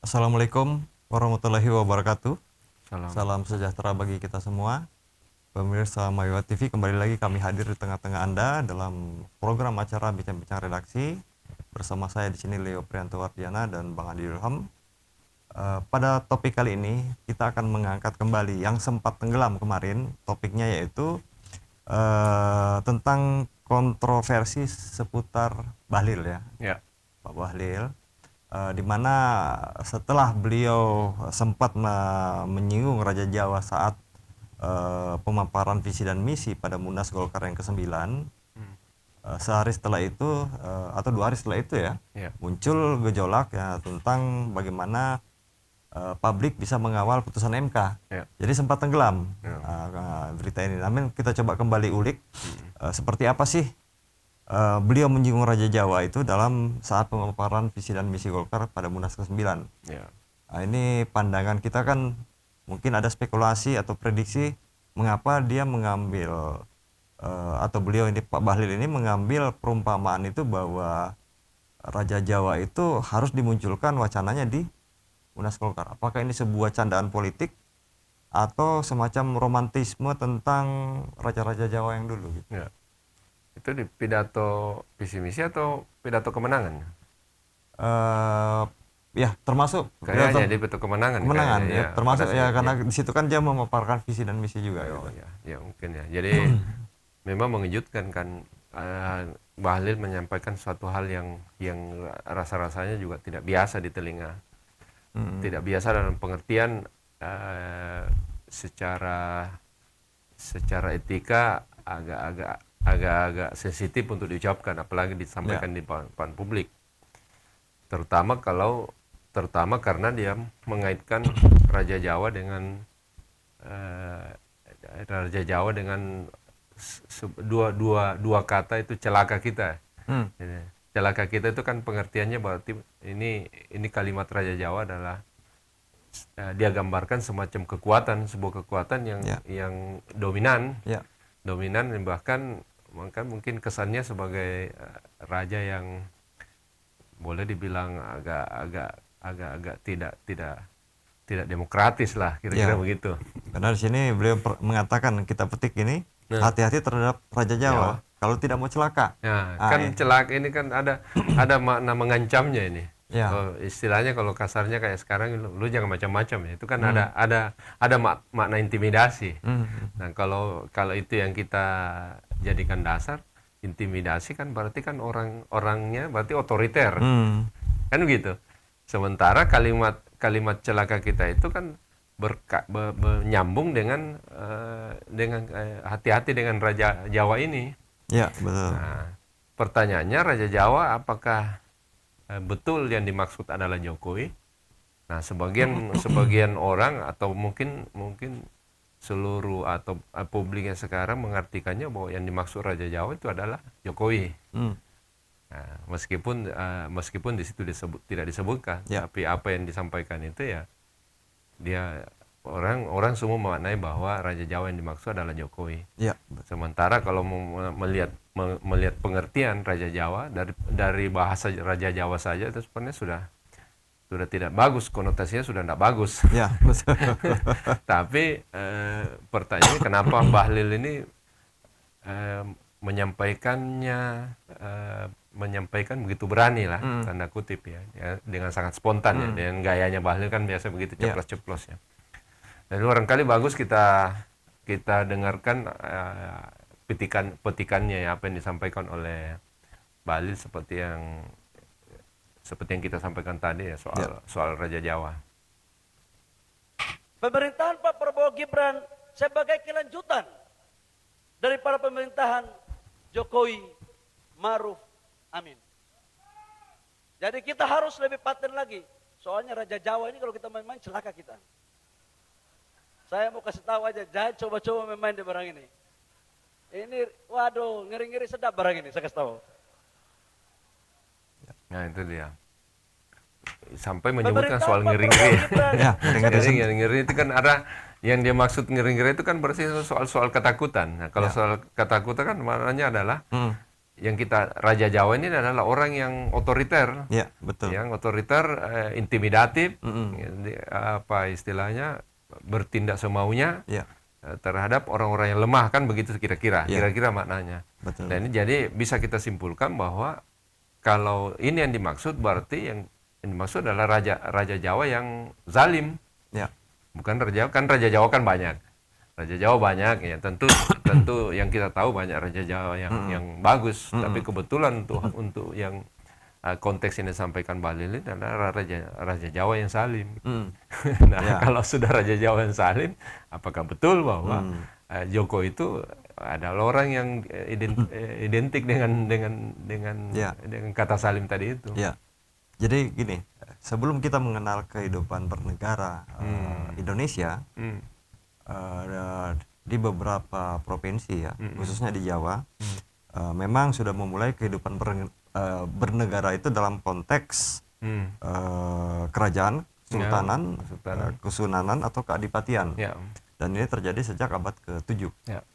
Assalamualaikum warahmatullahi wabarakatuh. Salam. Salam sejahtera bagi kita semua. Pemirsa Mayowa TV, kembali lagi kami hadir di tengah-tengah Anda dalam program acara Bincang-Bincang Redaksi. Bersama saya di sini Leo Prianto Wardiana dan Bang Adi Ilham. Pada topik kali ini kita akan mengangkat kembali yang sempat tenggelam kemarin. Topiknya yaitu tentang kontroversi seputar Bahlil ya. Ya. Pak Bahlil. Di mana setelah beliau sempat menyinggung Raja Jawa saat pemaparan visi dan misi pada Munas Golkar yang ke-9, sehari setelah itu atau 2 hari setelah itu ya, muncul gejolak ya tentang bagaimana publik bisa mengawal putusan MK. Jadi sempat tenggelam berita ini. Namun kita coba kembali ulik seperti apa sih beliau menyinggung Raja Jawa itu dalam saat pemaparan visi dan misi Golkar pada Munas ke-9. Nah, ini pandangan kita kan mungkin ada spekulasi atau prediksi mengapa dia mengambil atau beliau ini Pak Bahlil ini mengambil perumpamaan itu bahwa Raja Jawa itu harus dimunculkan wacananya di Munas Golkar. Apakah ini sebuah candaan politik atau semacam romantisme tentang raja-raja Jawa yang dulu gitu? Ya. Itu di pidato visi misi atau pidato kemenangan? Ya termasuk kayaknya di pidato kemenangan ya, termasuk ya karena di situ kan dia memaparkan visi dan misi juga. Ya mungkin ya. Jadi memang mengejutkan kan, Bahlil menyampaikan suatu hal yang rasa-rasanya juga tidak biasa di telinga. Tidak biasa dalam pengertian secara etika agak sensitif untuk diucapkan, apalagi disampaikan di depan publik. Terutama karena dia mengaitkan Raja Jawa dengan dua kata itu celaka kita. Celaka kita itu kan pengertiannya berarti ini kalimat Raja Jawa adalah dia gambarkan semacam sebuah kekuatan yang dominan. Dominan, bahkan mungkin kesannya sebagai raja yang boleh dibilang agak tidak demokratis lah, kira-kira begitu. Karena di sini beliau mengatakan, kita petik ini, hati-hati terhadap Raja Jawa kalau tidak mau celaka. Celaka ini kan ada makna mengancamnya ini. Istilahnya kalau kasarnya kayak sekarang, lu jangan macam-macam ya. Itu kan ada makna intimidasi. Nah, kalau itu yang kita jadikan dasar, intimidasi kan berarti kan orangnya berarti otoriter. Kan begitu. Sementara kalimat celaka kita itu kan menyambung dengan hati-hati dengan Raja Jawa ini. Ya, betul. Nah, pertanyaannya, Raja Jawa apakah betul yang dimaksud adalah Jokowi? Nah, sebagian orang atau mungkin seluruh atau publik yang sekarang mengartikannya bahwa yang dimaksud Raja Jawa itu adalah Jokowi. Nah, meskipun di situ tidak disebutkan, tapi apa yang disampaikan itu ya dia orang semua memaknai bahwa Raja Jawa yang dimaksud adalah Jokowi. Sementara kalau melihat pengertian Raja Jawa dari bahasa Raja Jawa saja itu sebenarnya sudah tidak bagus, konotasinya sudah tidak bagus. Tapi pertanyaannya kenapa Bahlil ini menyampaikan begitu berani lah, tanda kutip ya, dengan sangat spontan ya, dengan gayanya Bahlil kan biasa begitu ceplos-ceplos ya. Dan barangkali bagus kita dengarkan petikannya ya, apa yang disampaikan oleh Bahlil seperti yang kita sampaikan tadi ya, soal Raja Jawa. Pemerintahan Pak Prabowo Gibran sebagai kelanjutan daripada pemerintahan Jokowi Maruf Amin. Jadi kita harus lebih paten lagi. Soalnya Raja Jawa ini kalau kita main-main celaka kita. Saya mau kasih tahu aja, jangan coba-coba main-main di barang ini. Ini, waduh, ngeri-ngeri sedap barang ini, saya kasih tahu. Nah, itu dia. Sampai menyebutkan soal ngeri-ngeri. Ngeri-ngeri itu kan ada, yang dia maksud ngeri-ngeri itu kan berarti soal ketakutan. Nah, kalau soal ketakutan kan maknanya adalah yang kita Raja Jawa ini adalah orang yang otoriter, Ya, betul. yang otoriter, intimidatif, Mm-mm. apa istilahnya, bertindak semaunya Ya, terhadap orang-orang yang lemah, kan begitu kira-kira, Ya. kira-kira maknanya. betul. Dan ini jadi bisa kita simpulkan bahwa kalau ini yang dimaksud, berarti yang dimaksud adalah Raja Jawa yang zalim. Ya, Bukan Raja, kan Raja Jawa kan banyak. Raja Jawa banyak ya, tentu tentu yang kita tahu banyak Raja Jawa yang bagus, tapi kebetulan untuk yang konteks ini disampaikan Bahlil ini adalah Raja Jawa yang zalim. mm, Nah, Ya. kalau sudah Raja Jawa yang zalim, apakah betul bahwa Joko itu adalah orang yang identik dengan Ya. dengan kata zalim tadi itu? ya. Jadi gini, sebelum kita mengenal kehidupan bernegara Indonesia, Hmm. di beberapa provinsi ya, khususnya di Jawa, memang sudah memulai kehidupan bernegara itu dalam konteks Hmm. kerajaan, sultanan, sultanan. kesunanan atau keadipatian. Ya. Dan ini terjadi sejak abad ke-7. Ya.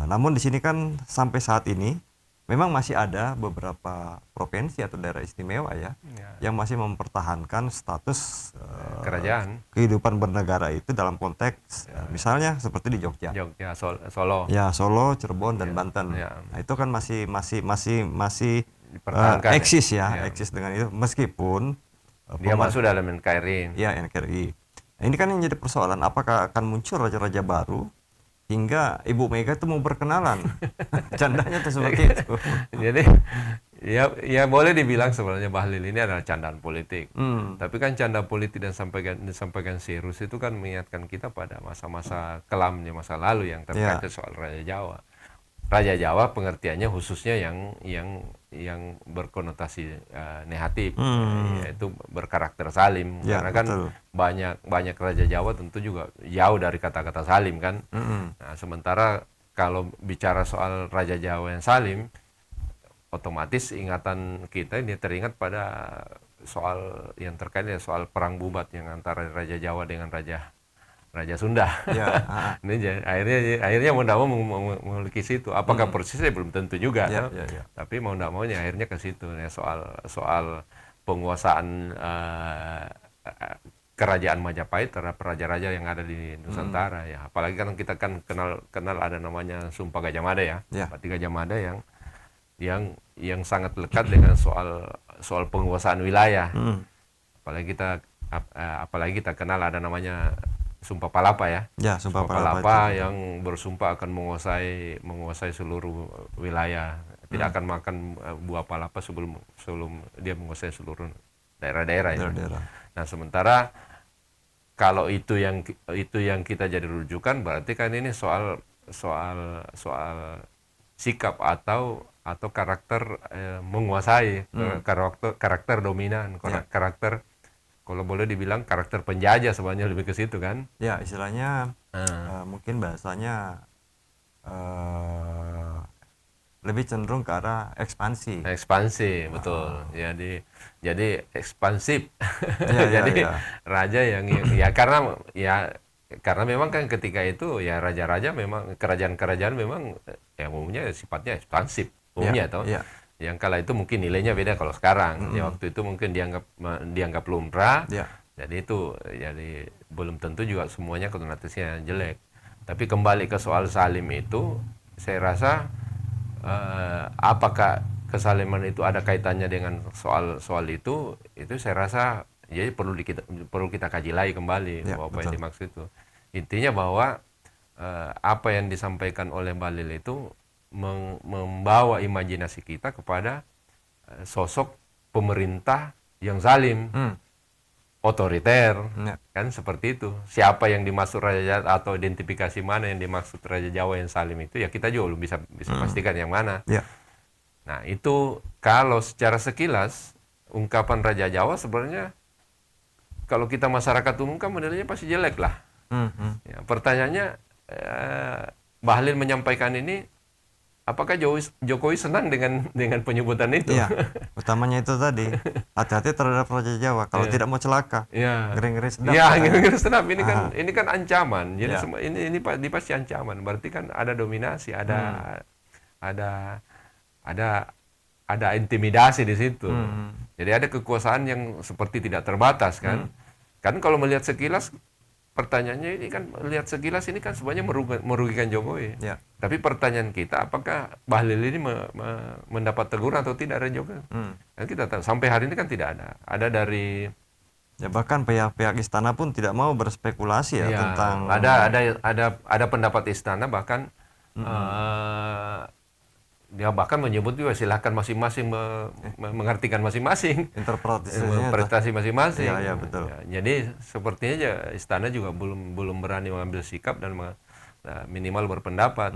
Namun di sini kan sampai saat ini memang masih ada beberapa provinsi atau daerah istimewa ya, Ya. yang masih mempertahankan status Kerajaan. kehidupan bernegara itu dalam konteks misalnya seperti di Jogja. Jogja, Solo. Ya, Solo, Cirebon dan Banten. Ya. Nah, itu kan masih Dipertahankan ya. eksis ya, Ya. eksis dengan itu meskipun Dia masuk dalam NKRI. ya NKRI. Nah, ini kan yang jadi persoalan, apakah akan muncul raja-raja baru hingga Ibu Mega itu mau berkenalan. Candanya tuh seperti itu. Jadi ya boleh dibilang sebenarnya Bahlil ini adalah candaan politik. Tapi kan canda politik dan disampaikan serius itu kan mengingatkan kita pada masa-masa kelamnya masa lalu yang terkait soal Raja Jawa. Raja Jawa pengertiannya khususnya yang berkonotasi negatif, yaitu berkarakter zalim. Ya, karena kan betul. banyak Raja Jawa tentu juga jauh dari kata-kata zalim kan. Nah, sementara kalau bicara soal Raja Jawa yang zalim, otomatis ingatan kita ini teringat pada soal yang terkait dengan soal perang bubat yang antara Raja Jawa dengan Raja Sunda. Ya, Ini akhirnya mau tidak mau memiliki situ. Apakah persisnya belum tentu juga. Ya, no? ya. Tapi mau tidak maunya akhirnya ke situ ya, soal penguasaan kerajaan Majapahit terhadap raja-raja yang ada di Nusantara ya. Apalagi kan kita kan kenal ada namanya Sumpah Gajah Mada ya. Ya. Bupati Gajah Mada yang sangat lekat dengan soal penguasaan wilayah. Apalagi kita kenal ada namanya Sumpah Palapa ya. Ya, Sumpah Palapa yang bersumpah akan menguasai seluruh wilayah. Tidak akan makan buah palapa sebelum dia menguasai seluruh daerah-daerah ya. Daerah-daerah. Nah, sementara kalau itu yang kita jadi rujukan, berarti kan ini soal sikap atau karakter menguasai, karakter dominan, karakter kalau boleh dibilang karakter penjajah sebenarnya lebih ke situ kan. Ya, istilahnya mungkin bahasanya lebih cenderung ke arah ekspansi. Ekspansi, betul. Jadi ekspansif. Ya, Jadi ya. raja yang karena memang kan ketika itu ya raja-raja memang kerajaan-kerajaan memang ya umumnya sifatnya ekspansif umumnya toh. Ya. Yang kala itu mungkin nilainya beda kalau sekarang. Ya waktu itu mungkin dianggap lumrah. Ya. Jadi belum tentu juga semuanya konotasinya jelek. Tapi kembali ke soal zalim itu, saya rasa apakah kesaliman itu ada kaitannya dengan soal itu saya rasa jadi perlu kita kaji lagi kembali bahwa apa yang dimaksud itu. Intinya bahwa apa yang disampaikan oleh Bahlil itu membawa imajinasi kita kepada sosok pemerintah yang zalim, otoriter, kan seperti itu. Siapa yang dimaksud Raja Jawa atau identifikasi mana yang dimaksud Raja Jawa yang zalim itu ya kita juga belum bisa pastikan yang mana. Ya. Nah itu kalau secara sekilas ungkapan Raja Jawa sebenarnya kalau kita masyarakat umum kan menilainya pasti jelek lah. Ya, pertanyaannya Bahlil menyampaikan ini, apakah Jokowi senang dengan penyebutan itu? Iya, utamanya itu tadi, hati-hati terhadap Raja Jawa kalau tidak mau celaka. Iya. Ngeri-ngeri sedap. Iya, kan? ngeri-ngeri sedap. Ini kan ancaman. Jadi ini pasti ancaman. Berarti kan ada dominasi, ada ada intimidasi di situ. Hmm. Jadi ada kekuasaan yang seperti tidak terbatas kan. Kan kalau melihat sekilas pertanyaannya ini kan melihat sekilas ini kan sebenarnya merugikan Jokowi. Ya. Tapi pertanyaan kita apakah Bahlil ini mendapat teguran atau tidak dari Jokowi? Kan kita tahu sampai hari ini kan tidak ada. Ada dari Ya bahkan pihak-pihak istana pun tidak mau berspekulasi ya, ya, tentang ada pendapat istana bahkan dia bahkan menyebut juga silakan masing-masing mengartikan masing-masing interpretasi masing-masing. Ya, ya, betul. Ya, jadi sepertinya aja istana juga belum berani mengambil sikap dan minimal berpendapat.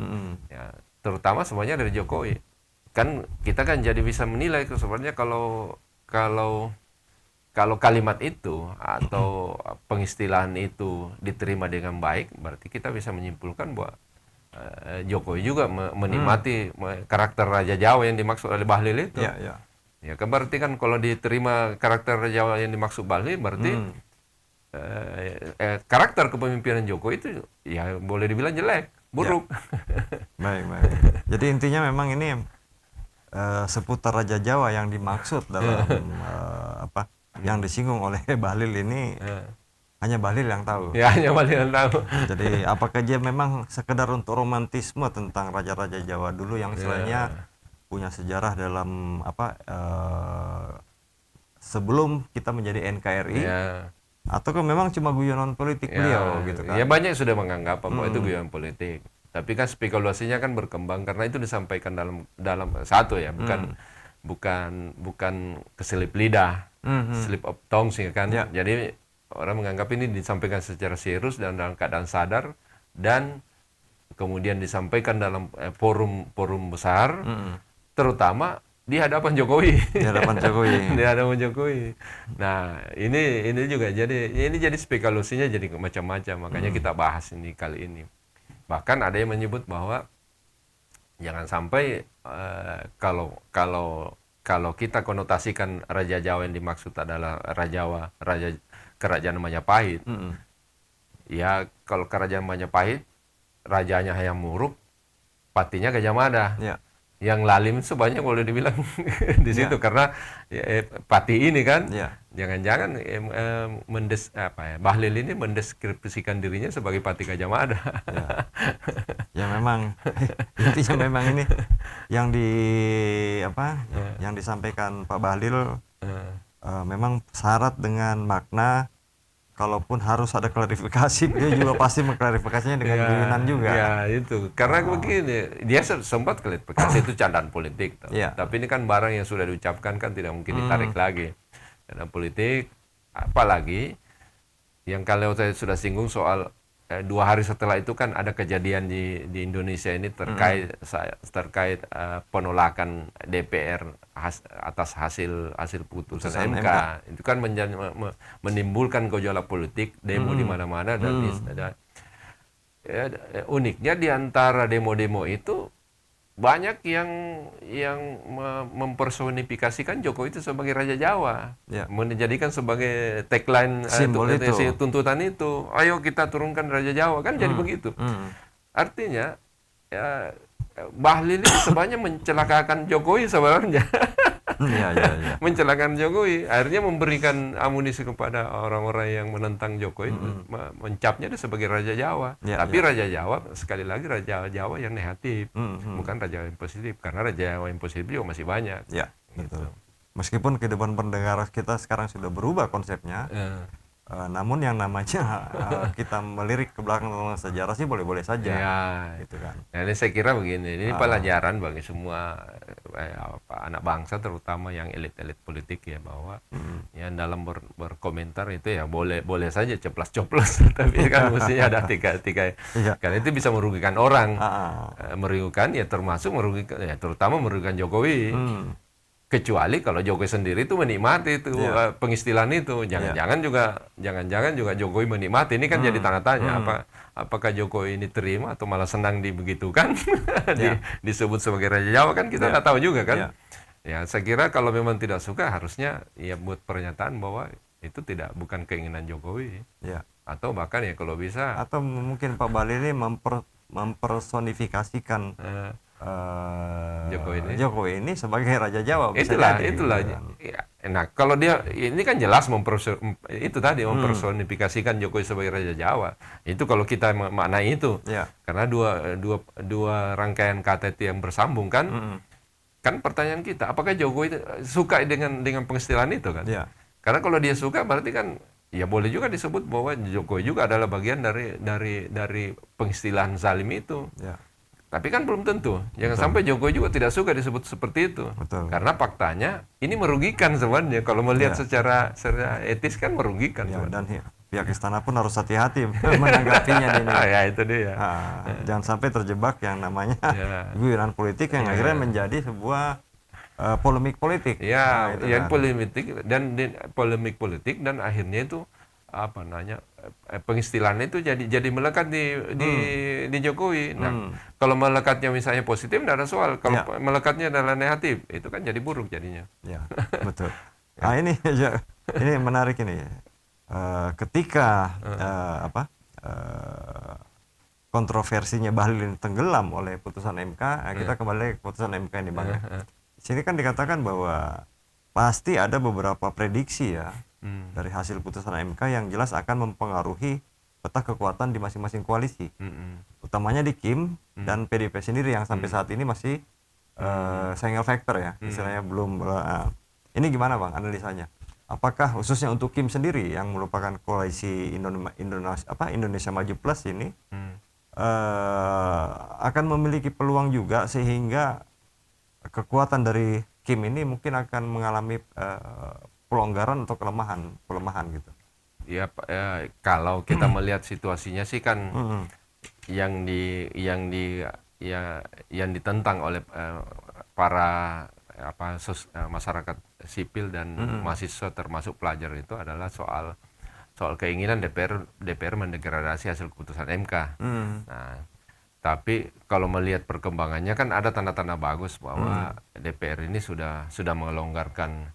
Ya, terutama semuanya dari Jokowi. Kan kita kan jadi bisa menilai sebenarnya kalau kalimat itu atau pengistilahan itu diterima dengan baik, berarti kita bisa menyimpulkan bahwa Jokowi juga menikmati karakter Raja Jawa yang dimaksud oleh Bahlil itu. Ya, ya. Ya kan berarti kan kalau diterima karakter Raja Jawa yang dimaksud Bahlil, berarti karakter kepemimpinan Jokowi itu ya boleh dibilang jelek, buruk. Baik. Jadi intinya memang ini seputar Raja Jawa yang dimaksud dalam yang disinggung oleh Bahlil ini. Hanya Bahlil yang tahu. Ya, hanya Bahlil yang tahu. Jadi apakah dia memang sekedar untuk romantisme tentang raja-raja Jawa dulu yang istilahnya punya sejarah dalam sebelum kita menjadi NKRI, atau memang cuma guyonan politik beliau gitu kan? Ya banyak yang sudah menganggap bahwa itu guyonan politik. Tapi kan spekulasinya kan berkembang karena itu disampaikan dalam satu ya, bukan keselip lidah, slip of tongue sih kan. Ya. Jadi orang menganggap ini disampaikan secara serius dan dalam keadaan sadar dan kemudian disampaikan dalam forum besar, terutama di hadapan Jokowi. Di hadapan Jokowi. Di hadapan Jokowi. Nah, ini juga jadi spekulasinya jadi macam-macam, makanya kita bahas ini kali ini. Bahkan ada yang menyebut bahwa jangan sampai kalau kita konotasikan Raja Jawa yang dimaksud adalah Raja Kerajaan Majapahit. Ya, kalau Kerajaan Majapahit rajanya Hayam Wuruk, patinya Gajah Mada. Ya. Yang lalim sebanyak boleh dibilang di situ karena pati ini kan jangan-jangan Bahlil ini mendeskripsikan dirinya sebagai pati Gajah Mada. Ya memang intinya memang ini yang yang disampaikan Pak Bahlil memang syarat dengan makna, kalaupun harus ada klarifikasi, dia juga pasti mengklarifikasinya dengan guyonan juga. Ya itu, karena begini, dia sempat klarifikasi itu candaan politik, tapi ini kan barang yang sudah diucapkan kan tidak mungkin ditarik lagi. Candaan politik, apalagi yang kalau saya sudah singgung soal 2 hari setelah itu kan ada kejadian di Indonesia ini terkait penolakan DPR atas hasil putusan MK. Itu kan menimbulkan gejolak politik, demo di mana-mana dan uniknya di antara demo-demo itu banyak yang mempersonifikasikan Jokowi itu sebagai Raja Jawa, menjadikan sebagai tagline tuntutan itu, ayo kita turunkan Raja Jawa, kan jadi begitu. Artinya ya, Bahlil ini sebenarnya mencelakakan Jokowi sebenarnya. Mencelakakan Jokowi, akhirnya memberikan amunisi kepada orang-orang yang menentang Jokowi, mencapnya dia sebagai Raja Jawa. Tapi Raja Jawa, sekali lagi Raja Jawa yang negatif, bukan Raja Jawa yang positif, karena Raja Jawa yang positif juga masih banyak. Ya, betul. Meskipun kehidupan pendengar kita sekarang sudah berubah konsepnya, namun yang namanya kita melirik ke belakang tentang sejarah sih boleh-boleh saja. Gitu kan. Nah, ini saya kira begini, ini pelajaran bagi semua anak bangsa, terutama yang elit-elit politik ya, bahwa ya dalam berkomentar itu ya boleh saja ceplas-ceplos, tapi kan mestinya ada tiga karena itu bisa merugikan orang, merugikan ya termasuk merugikan ya terutama merugikan Jokowi. Kecuali kalau Jokowi sendiri itu menikmati itu pengistilahan itu, jangan-jangan juga Jokowi menikmati. Ini kan jadi tanda tanya, apakah Jokowi ini terima atau malah senang dibegitukan, disebut sebagai Raja Jawa, kan kita nggak tahu juga kan. Ya, saya kira kalau memang tidak suka harusnya ya buat pernyataan bahwa itu bukan keinginan Jokowi, atau bahkan ya kalau bisa, atau mungkin Pak Bahlil ini mempersonifikasikan Jokowi ini sebagai Raja Jawa bisa jadi, itulah. gitu kan. Ya, nah kalau dia ini kan jelas mempersonifikasikan Jokowi sebagai Raja Jawa. Itu kalau kita maknai itu, Ya. karena dua rangkaian kata itu yang bersambung kan. Kan pertanyaan kita, apakah Jokowi itu suka dengan pengistilahan itu kan? Ya. Karena kalau dia suka berarti kan ya boleh juga disebut bahwa Jokowi juga adalah bagian dari pengistilahan zalim itu. Ya. Tapi kan belum tentu. Jangan sampai Jokowi juga tidak suka disebut seperti itu. Betul. Karena faktanya ini merugikan sebenarnya. Kalau melihat Ya. secara etis kan merugikan. Ya, sebenarnya. dan pihak istana pun harus hati-hati menanggapinya ini. Ya itu dia. Jangan sampai terjebak yang namanya Ya. guyonan politik yang akhirnya menjadi sebuah polemik politik. Ya, itu yang kan. polemik politik dan akhirnya itu pengistilahan itu jadi melekat di Jokowi. Nah, kalau melekatnya misalnya positif tidak ada soal. Kalau melekatnya adalah negatif, itu kan jadi buruk jadinya. Ya, betul. Nah, ini menarik ini. Ketika kontroversinya Bahlil tenggelam oleh putusan MK, kita kembali ke putusan MK ini, Bang. Di sini kan dikatakan bahwa pasti ada beberapa prediksi ya dari hasil putusan MK yang jelas akan mempengaruhi peta kekuatan di masing-masing koalisi. Utamanya di Kim dan PDIP sendiri yang sampai saat ini masih single factor ya, istilahnya belum. Ini gimana, Bang, analisanya? Apakah khususnya untuk Kim sendiri yang merupakan koalisi Indonesia Maju Plus ini akan memiliki peluang juga sehingga kekuatan dari Kim ini mungkin akan mengalami pelonggaran atau pelemahan gitu. Ya, kalau kita melihat situasinya sih kan yang ditentang oleh para masyarakat sipil dan mahasiswa termasuk pelajar itu adalah soal keinginan DPR mendegradasi hasil keputusan MK. Nah, tapi kalau melihat perkembangannya kan ada tanda-tanda bagus bahwa DPR ini sudah melonggarkan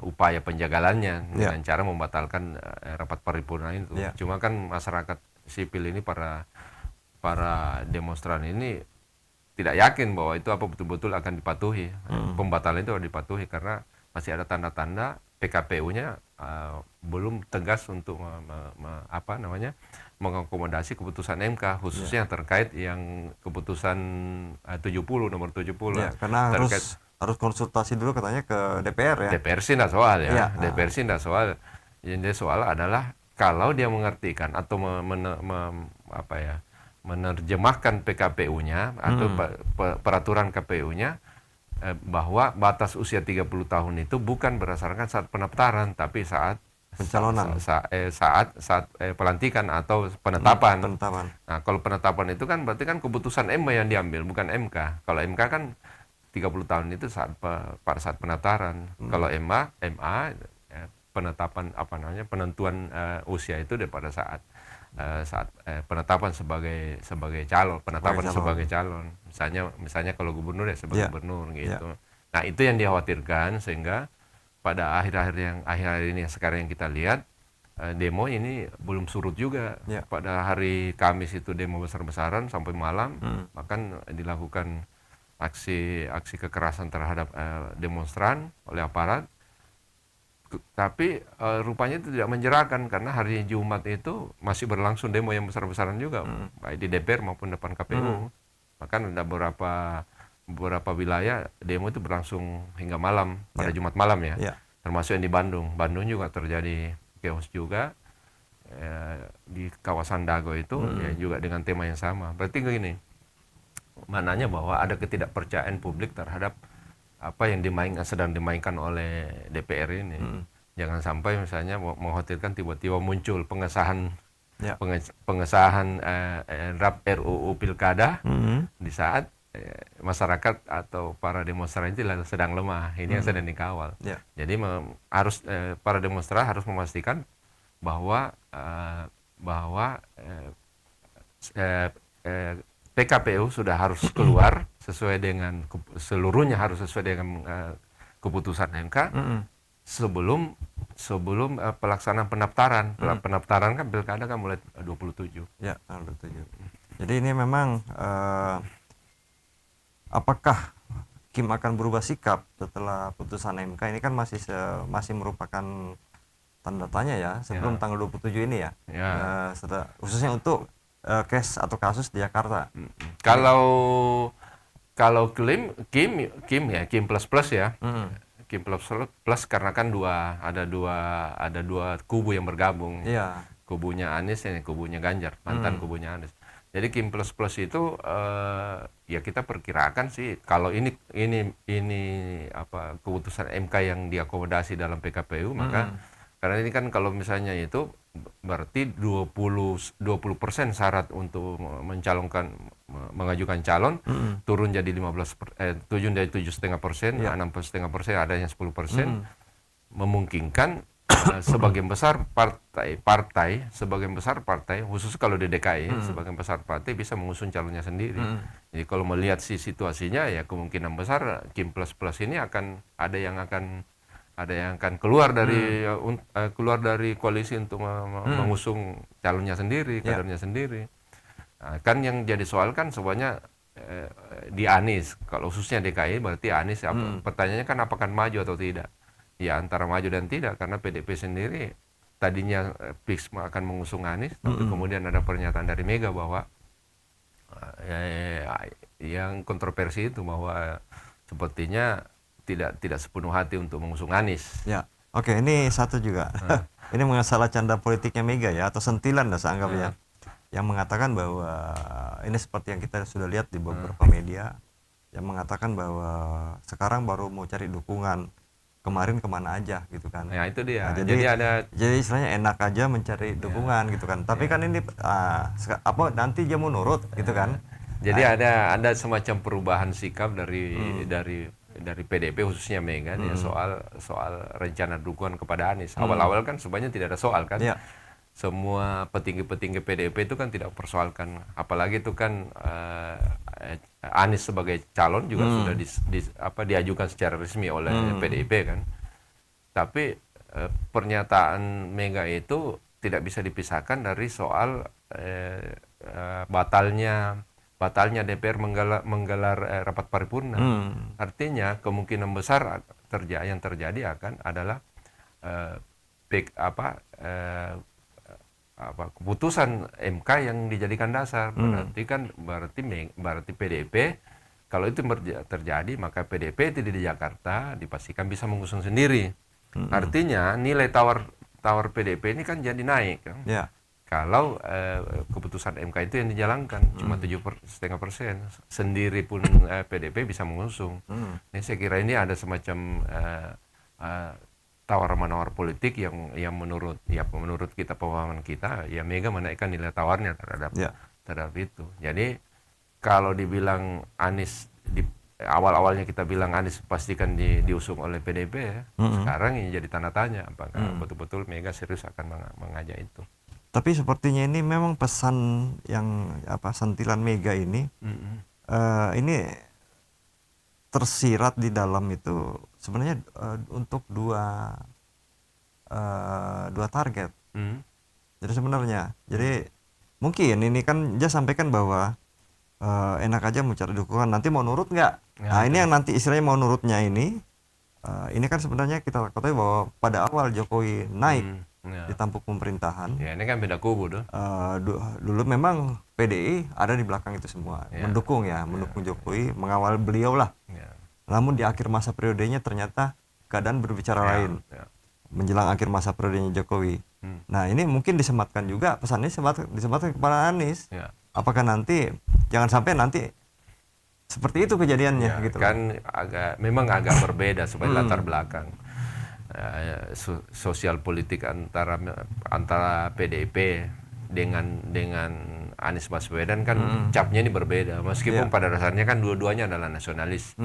upaya penjagalannya dengan cara membatalkan rapat paripurna itu. Cuma kan masyarakat sipil ini, para demonstran ini tidak yakin bahwa itu betul-betul akan dipatuhi. Pembatalan itu harus dipatuhi karena masih ada tanda-tanda PKPU-nya belum tegas untuk mengakomodasi keputusan MK, khususnya terkait yang keputusan 70 nomor 70. Ya, karena harus konsultasi dulu katanya ke DPR ya. DPR sih tidak soal ya. DPR sih tidak soal. Yang soal adalah kalau dia mengartikan atau menerjemahkan PKPU-nya atau peraturan KPU-nya bahwa batas usia 30 tahun itu bukan berdasarkan saat pendaftaran tapi saat pencalonan, saat pelantikan atau penetapan. Nah, kalau penetapan itu kan berarti kan keputusan MA yang diambil bukan MK. Kalau MK kan 30 tahun itu pada saat pendaftaran. Kalau MA penetapan penentuan usia itu daripada saat penetapan sebagai calon, sebagai calon. Misalnya kalau gubernur ya sebagai gubernur gitu. Nah, itu yang dikhawatirkan sehingga pada akhir-akhir ini sekarang yang kita lihat demo ini belum surut juga. Pada hari Kamis itu demo besar-besaran sampai malam, bahkan dilakukan aksi kekerasan terhadap demonstran oleh aparat. Tapi rupanya itu tidak menjerahkan karena hari Jumat itu masih berlangsung demo yang besar-besaran juga, baik di DPR maupun depan KPU. Bahkan ada beberapa wilayah demo itu berlangsung hingga malam, pada Jumat malam ya. Termasuk yang di Bandung. Bandung juga terjadi chaos juga di kawasan Dago itu ya, juga dengan tema yang sama. Berarti begini, maknanya bahwa ada ketidakpercayaan publik terhadap apa yang sedang dimainkan oleh DPR ini. Jangan sampai misalnya mengkhawatirkan tiba-tiba muncul pengesahan draft RUU Pilkada di saat masyarakat atau para demonstran itu sedang lemah. Ini yang sedang dikawal. Jadi harus para demonstran harus memastikan bahwa PKPU sudah harus keluar seluruhnya harus sesuai dengan keputusan MK sebelum pelaksanaan pendaftaran. Pendaftaran kan pilkada kan mulai 27. Ya, 27. Jadi ini memang apakah Kim akan berubah sikap setelah putusan MK ini kan masih merupakan tanda tanya ya sebelum tanggal 27 ini ya. Ya. Khususnya untuk case atau kasus di Jakarta. Kalau kalau Kim plus plus ya. Kim plus plus karena kan ada dua kubu yang bergabung. Iya. Kubunya Anies dan kubunya Ganjar, mantan kubunya Anies. Jadi Kim plus plus itu ya kita perkirakan sih kalau ini apa keputusan MK yang diakomodasi dalam PKPU maka karena ini kan kalau misalnya itu berarti 20% syarat untuk mengajukan calon turun jadi 7 dari 7,5%, 6,5%, ada yang 10%, memungkinkan sebagian besar partai khusus kalau di DKI sebagian besar partai bisa mengusung calonnya sendiri. Jadi kalau melihat situasinya ya kemungkinan besar Kim plus plus ini akan ada yang akan keluar dari koalisi untuk mengusung calonnya sendiri, kadernya sendiri. Nah, kan yang jadi soal kan semuanya di Anies. Kalau khususnya DKI berarti Anies pertanyaannya kan apakah maju atau tidak. Ya antara maju dan tidak karena PDP sendiri tadinya fix akan mengusung Anies, tapi kemudian ada pernyataan dari Mega bahwa yang kontroversi itu bahwa sepertinya tidak sepenuh hati untuk mengusung Anies. Ya, oke ini satu juga. Ini masalah canda politiknya Mega ya atau sentilan lah saya anggap ya, yang mengatakan bahwa ini seperti yang kita sudah lihat di beberapa media yang mengatakan bahwa sekarang baru mau cari dukungan. Kemarin kemana aja gitu kan. Ya itu dia. Nah, jadi istilahnya enak aja mencari dukungan gitu kan. Tapi kan ini nanti dia mau nurut gitu kan. Jadi ada semacam perubahan sikap dari PDP khususnya Mega ya soal rencana dukungan kepada Anies. Awal-awal kan sebenarnya tidak ada soal kan. Ya. Semua petinggi-petinggi PDP itu kan tidak persoalkan, apalagi itu kan Anies sebagai calon juga sudah diajukan secara resmi oleh PDIP kan. Tapi pernyataan Mega itu tidak bisa dipisahkan dari soal batalnya DPR menggelar rapat paripurna. Artinya kemungkinan besar yang terjadi adalah keputusan MK yang dijadikan dasar. Berarti PDIP kalau itu terjadi maka PDIP tidak di Jakarta dipastikan bisa mengusung sendiri. Artinya nilai tawar PDIP ini kan jadi naik kan. Ya. Kalau keputusan MK itu yang dijalankan cuma 7,5%, sendiri pun PDIP bisa mengusung. Ini saya kira ini ada semacam tawar-menawar politik yang menurut kita, pemahaman kita, ya Mega menaikkan nilai tawarnya terhadap itu. Jadi kalau dibilang Anies awal-awalnya kita bilang Anies pastikan diusung oleh PDIP ya. Sekarang ini jadi tanda tanya apakah betul-betul Mega serius akan mengajak itu. Tapi sepertinya ini memang pesan yang sentilan Mega ini ini tersirat di dalam itu sebenarnya untuk dua target. Jadi sebenarnya, mungkin ini kan dia sampaikan bahwa enak aja mau cari dukungan, nanti mau nurut nggak? Nah ini yang nanti istilahnya mau nurutnya ini kan sebenarnya kita ketahui bahwa pada awal Jokowi naik di tampuk pemerintahan. Ya ini kan beda kubu tuh. Dulu memang PDI ada di belakang itu semua, mendukung Jokowi, mengawal beliau lah. Namun di akhir masa periodenya ternyata keadaan berbicara lain. Menjelang akhir masa periodenya Jokowi. Nah ini mungkin disematkan juga, pesannya disematkan kepada Anies. Apakah nanti, jangan sampai nanti seperti itu kejadiannya gitu. Kan memang agak berbeda sebagai latar belakang. Sosial politik antara PDIP dengan Anies Baswedan kan capnya ini berbeda, meskipun pada dasarnya kan dua-duanya adalah nasionalis.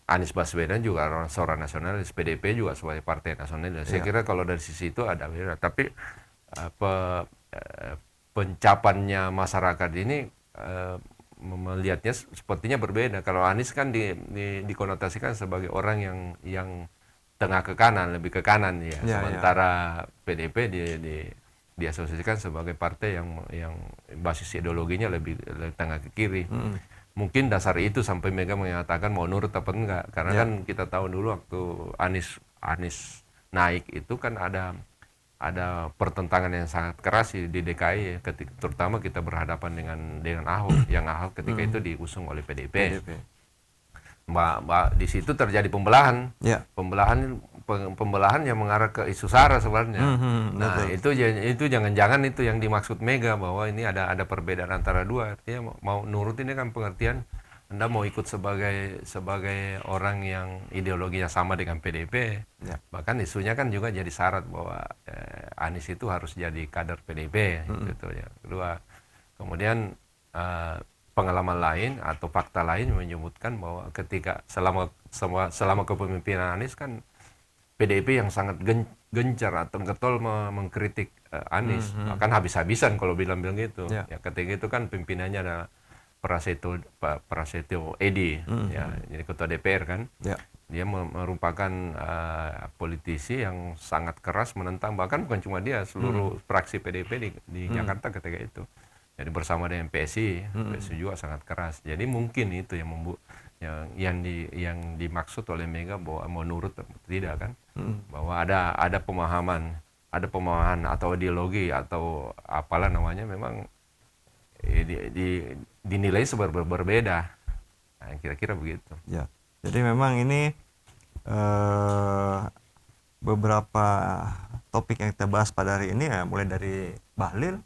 Anies Baswedan juga seorang nasionalis, PDIP juga sebagai partai nasionalis. Saya kira kalau dari sisi itu ada beda, tapi pencapaiannya masyarakat ini melihatnya sepertinya berbeda. Kalau Anies kan dikonotasikan sebagai orang yang tengah ke kanan, lebih ke kanan ya. Sementara PDIP diasosiasikan sebagai partai yang basis ideologinya lebih tengah ke kiri. Mungkin dasar itu sampai Mega mengatakan mau nurut apa enggak, karena kan kita tahu dulu waktu Anies naik itu kan ada pertentangan yang sangat keras di DKI ya, terutama kita berhadapan dengan Ahok, yang Ahok ketika itu diusung oleh PDIP. Di situ terjadi pembelahan, pembelahan yang mengarah ke isu SARA sebenarnya. Nah itu jangan-jangan itu yang dimaksud Mega, bahwa ini ada perbedaan antara dua. Artinya mau nurut ini kan pengertian Anda mau ikut sebagai orang yang ideologinya sama dengan PDIP. Bahkan isunya kan juga jadi syarat bahwa Anies itu harus jadi kader PDIP. Gitu ya. Kedua, kemudian pengalaman lain atau fakta lain menyebutkan bahwa ketika selama kepemimpinan Anies kan PDIP yang sangat gencar atau getol mengkritik Anies, bahkan habis-habisan kalau bilang-bilang gitu. Ya ketika itu kan pimpinannya adalah Prasetyo Edy, ya, jadi ketua DPR kan. Dia merupakan politisi yang sangat keras menentang, bahkan bukan cuma dia, seluruh fraksi PDIP di Jakarta ketika itu. Jadi bersama dengan PSI juga sangat keras. Jadi mungkin itu yang dimaksud oleh Mega bahwa mau nurut atau tidak kan, bahwa ada pemahaman atau ideologi atau apalah namanya memang dinilai berbeda. Nah, kira-kira begitu. Ya, jadi memang ini beberapa topik yang kita bahas pada hari ini ya, mulai dari Bahlil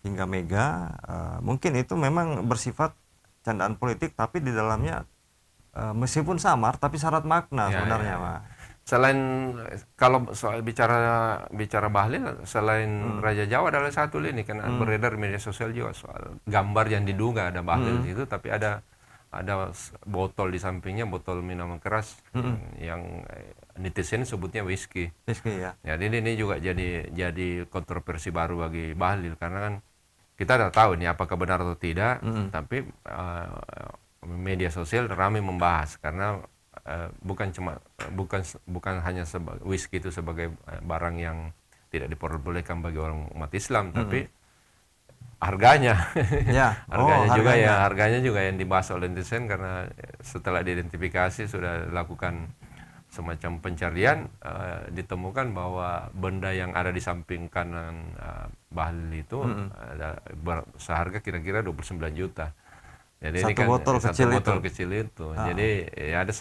hingga Mega, mungkin itu memang bersifat candaan politik, tapi di dalamnya meskipun samar tapi syarat makna sebenarnya, Pak. Selain kalau soal bicara Bahlil, selain Raja Jawa adalah satu lini kan beredar media sosial juga soal gambar yang diduga ada Bahlil di situ, tapi ada botol di sampingnya, botol minuman keras yang netizen sebutnya whisky. Ya. Jadi ini juga jadi kontroversi baru bagi Bahlil, karena kan kita udah tahu ini apakah benar atau tidak, tapi media sosial ramai membahas karena bukan hanya whisky itu sebagai barang yang tidak diperbolehkan bagi orang umat Islam, tapi harganya, harganya juga yang dibahas oleh netizen, karena setelah diidentifikasi sudah dilakukan semacam pencarian, ditemukan bahwa benda yang ada di samping kanan Bahlil itu seharga kira-kira 29 juta. Jadi satu ini kan botol kecil itu. Jadi ya ada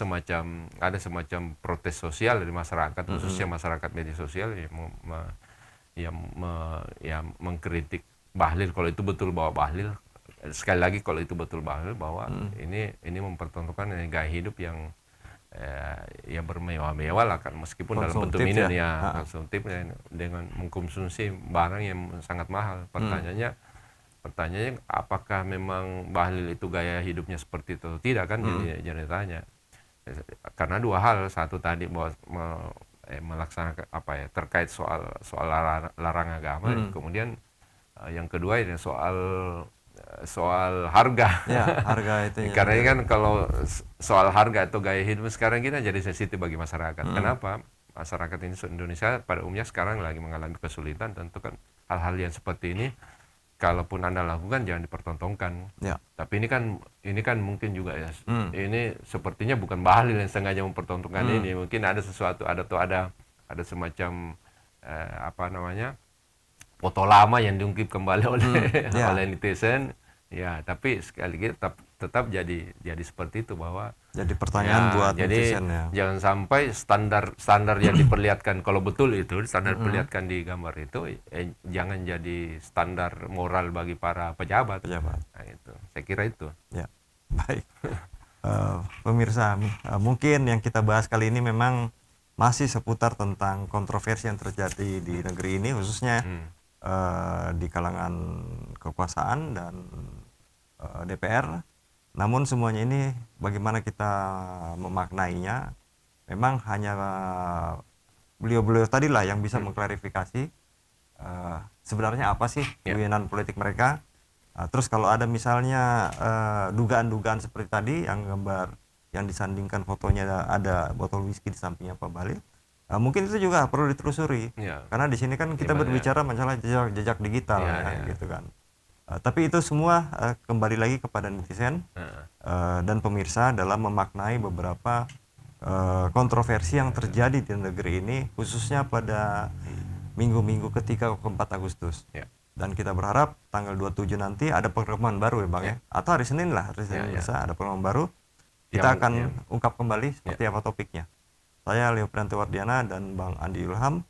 semacam protes sosial dari masyarakat, khususnya masyarakat media sosial yang mengkritik Bahlil kalau itu betul bahwa Bahlil, sekali lagi kalau itu betul Bahlil, bahwa ini mempertontonkan gaya hidup yang bermewah-mewah lah kan, meskipun dalam bentuk minum konsumtif dengan mengkonsumsi barang yang sangat mahal. Pertanyaannya apakah memang Bahlil itu gaya hidupnya seperti itu atau tidak kan, jadi tanya. Karena dua hal, satu tadi bahwa melaksanakan terkait soal larang agama, kemudian yang kedua ini soal harga. Harga itu. Karena ini kan kalau soal harga atau gaya hidup sekarang kita jadi sensitif bagi masyarakat. Kenapa? Masyarakat Indonesia pada umumnya sekarang lagi mengalami kesulitan. Tentu kan hal-hal yang seperti ini, kalaupun Anda lakukan jangan dipertontonkan. Tapi ini kan mungkin juga ya. Ini sepertinya bukan Bahlil yang sengaja mempertontonkan ini. Mungkin ada sesuatu, ada semacam foto lama yang diungkit kembali oleh netizen. Ya, tapi sekali lagi tetap jadi seperti itu, bahwa jadi pertanyaan buat jadi netizen ya. Jangan sampai standar yang diperlihatkan, kalau betul itu standar perlihatkan di gambar itu jangan jadi standar moral bagi para pejabat. Nah, itu saya kira itu. Ya, baik. Pemirsa, mungkin yang kita bahas kali ini memang masih seputar tentang kontroversi yang terjadi di negeri ini, khususnya di kalangan kekuasaan dan DPR. Namun semuanya ini bagaimana kita memaknainya, memang hanya beliau-beliau tadilah yang bisa mengklarifikasi sebenarnya apa sih guyonan politik mereka. Terus kalau ada misalnya dugaan-dugaan seperti tadi, yang gambar yang disandingkan fotonya ada botol whisky di sampingnya Pak Bahlil, Mungkin itu juga perlu ditelusuri. Ya. Karena di sini kan kita Gimana ya? berbicara masalah jejak digital Iya, ya, iya. gitu kan. Tapi itu semua kembali lagi kepada netizen Heeh. dan pemirsa dalam memaknai beberapa kontroversi yang terjadi di negeri ini, khususnya pada minggu-minggu ketika ke-4 Agustus. Ya. Dan kita berharap tanggal 27 nanti ada perkembangan baru ya Bang ya. Atau hari Senin lah, hari Senin Ya. bisa ada perkembangan baru. Kita Yang- akan yang- ungkap kembali seperti apa topiknya. Saya Leo Priantiwardiana dan Bang Andi Ilham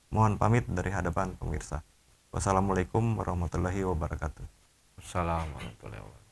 mohon pamit dari hadapan pemirsa. Wassalamualaikum warahmatullahi wabarakatuh. Assalamualaikum warahmatullahi wabarakatuh.